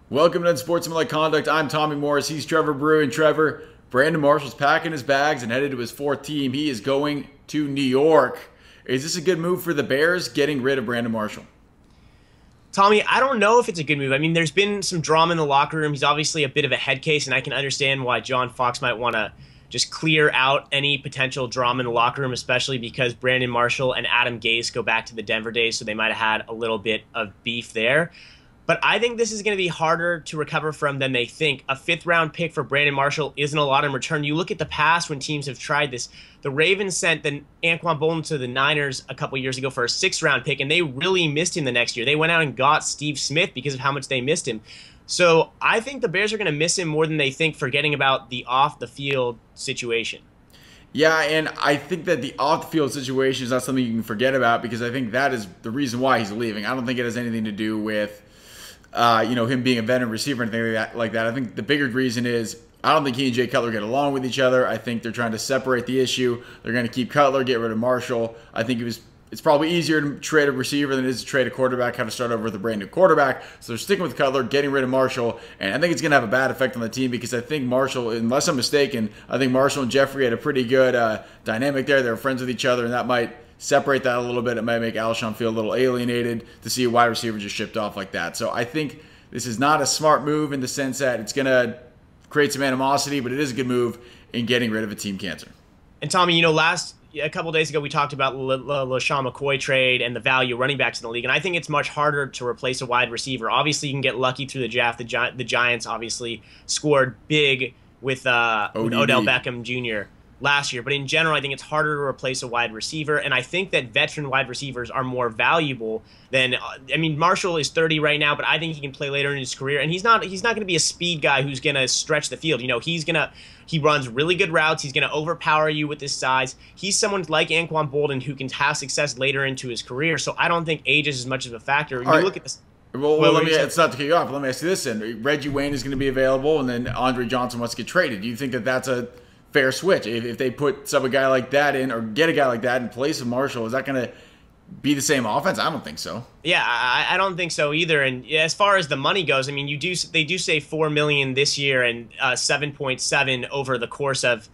Welcome to Unsportsmanlike Conduct. I'm Tommy Morris. He's Trevor Brew. And Trevor, Brandon Marshall's packing his bags and headed to his fourth team. He is going to New York. Is this a good move for the Bears, getting rid of Brandon Marshall? Tommy, I don't know if it's a good move. I mean, there's been some drama in the locker room. He's obviously a bit of a head case, and I can understand why John Fox might want to just clear out any potential drama in the locker room, especially because Brandon Marshall and Adam Gase go back to the Denver days, so they might have had a little bit of beef there. But I think this is going to be harder to recover from than they think. A fifth-round pick for Brandon Marshall isn't a lot in return. You look at the past when teams have tried this. The Ravens sent the Anquan Boldin to the Niners a couple years ago for a sixth-round pick, and they really missed him the next year. They went out and got Steve Smith because of how much they missed him. So I think the Bears are going to miss him more than they think, forgetting about the off-the-field situation. Yeah, and I think that the off-the-field situation is not something you can forget about because I think that is the reason why he's leaving. I don't think it has anything to do with him being a veteran receiver and anything like that. I think the bigger reason is I don't think he and Jay Cutler get along with each other. I think they're trying to separate the issue. They're going to keep Cutler, get rid of Marshall. I think it's probably easier to trade a receiver than it is to trade a quarterback, have to start over with a brand new quarterback. So they're sticking with Cutler, getting rid of Marshall, and I think it's going to have a bad effect on the team because I think Marshall, unless I'm mistaken, I think Marshall and Jeffrey had a pretty good dynamic there. They were friends with each other, and that might separate that a little bit. It might make Alshon feel a little alienated to see a wide receiver just shipped off like that. So I think this is not a smart move in the sense that it's going to create some animosity, but it is a good move in getting rid of a team cancer. And Tommy, a couple days ago we talked about the LaShawn McCoy trade and the value of running backs in the league, and I think it's much harder to replace a wide receiver. Obviously, you can get lucky through the draft. The Giants obviously scored big with Odell Beckham Jr. last year, but in general, I think it's harder to replace a wide receiver, and I think that veteran wide receivers are more valuable than. Marshall is 30 right now, but I think he can play later in his career, and he's not going to be a speed guy who's going to stretch the field. He runs really good routes. He's going to overpower you with his size. He's someone like Anquan Boldin who can have success later into his career, so I don't think age is as much of a factor. Look at this. Well, it's not to kick you off, but let me ask you this then. Reggie Wayne is going to be available, and then Andre Johnson wants to get traded. Do you think that that's a fair switch? If they put a guy like that in or get a guy like that in place of Marshall, is that going to be the same offense? I don't think so. Yeah, I don't think so either. And as far as the money goes, they do say $4 million this year and 7.7 over the course of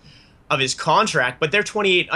his contract, but they're 28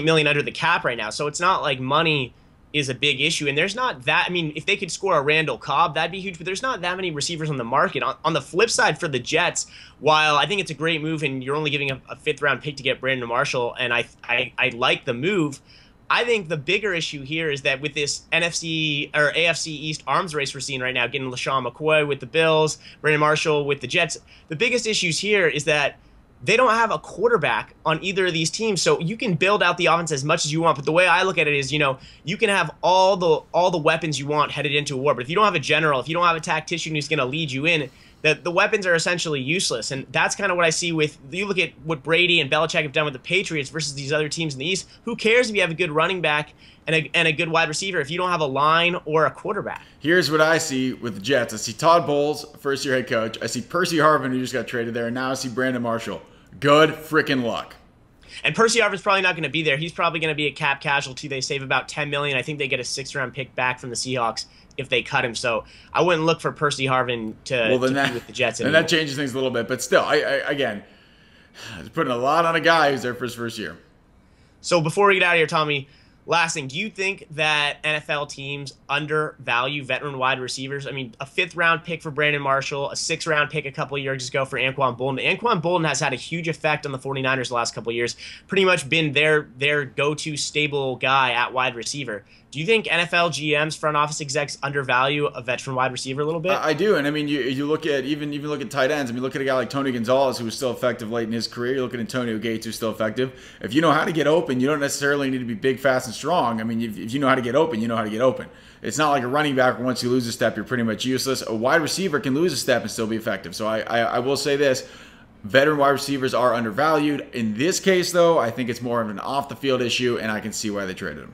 million under the cap right now. So it's not like money is a big issue. And there's not that. If they could score a Randall Cobb, that'd be huge. But there's not that many receivers on the market. On the flip side, for the Jets, while I think it's a great move, and you're only giving a fifth-round pick to get Brandon Marshall, and I like the move. I think the bigger issue here is that with this NFC or AFC East arms race we're seeing right now, getting LaShawn McCoy with the Bills, Brandon Marshall with the Jets, the biggest issues here is that they don't have a quarterback on either of these teams, so you can build out the offense as much as you want. But the way I look at it is, you can have all the weapons you want headed into a war, but if you don't have a general, if you don't have a tactician who's going to lead you in, the weapons are essentially useless. And that's kind of what I see with, you look at what Brady and Belichick have done with the Patriots versus these other teams in the East. Who cares if you have a good running back and a good wide receiver if you don't have a line or a quarterback? Here's what I see with the Jets. I see Todd Bowles, first-year head coach. I see Percy Harvin, who just got traded there, and now I see Brandon Marshall. Good freaking luck. And Percy Harvin's probably not going to be there. He's probably going to be a cap casualty. They save about $10 million. I think they get a sixth-round pick back from the Seahawks if they cut him. So I wouldn't look for Percy Harvin to be with the Jets anymore. And that changes things a little bit. But still, again, putting a lot on a guy who's there for his first year. So before we get out of here, Tommy, last thing, do you think that NFL teams undervalue veteran wide receivers? A fifth-round pick for Brandon Marshall, a sixth-round pick a couple of years ago for Anquan Boldin. Anquan Boldin has had a huge effect on the 49ers the last couple of years, pretty much been their go-to stable guy at wide receiver. Do you think NFL GMs, front office execs, undervalue a veteran wide receiver a little bit? I do, and you look at even look at tight ends. Look at a guy like Tony Gonzalez, who was still effective late in his career. You look at Antonio Gates, who's still effective. If you know how to get open, you don't necessarily need to be big, fast, and strong. If you know how to get open, you know how to get open. It's not like a running back where once you lose a step, you're pretty much useless. A wide receiver can lose a step and still be effective. So I will say this. Veteran wide receivers are undervalued. In this case, though, I think it's more of an off-the-field issue, and I can see why they traded him.